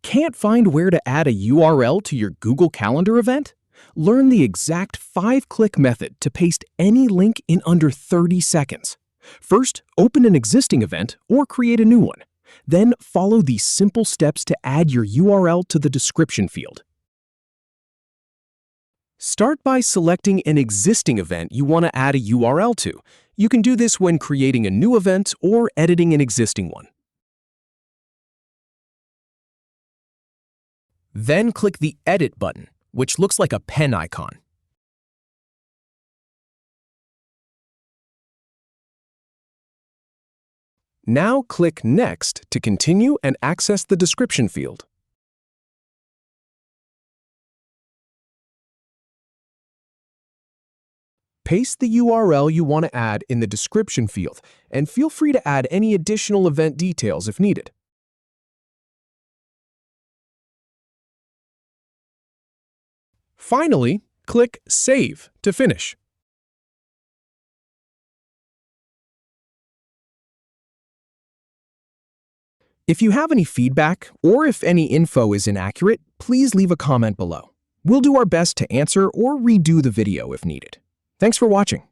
Can't find where to add a URL to your Google Calendar event? Learn the exact 5-click method to paste any link in under 30 seconds. First, open an existing event or create a new one. Then follow these simple steps to add your URL to the description field. Start by selecting an existing event you want to add a URL to. You can do this when creating a new event or editing an existing one. Then click the Edit button, which looks like a pen icon. Now click Next to continue and access the description field. Paste the URL you want to add in the description field, and feel free to add any additional event details if needed. Finally, click Save to finish. If you have any feedback or if any info is inaccurate, please leave a comment below. We'll do our best to answer or redo the video if needed. Thanks for watching.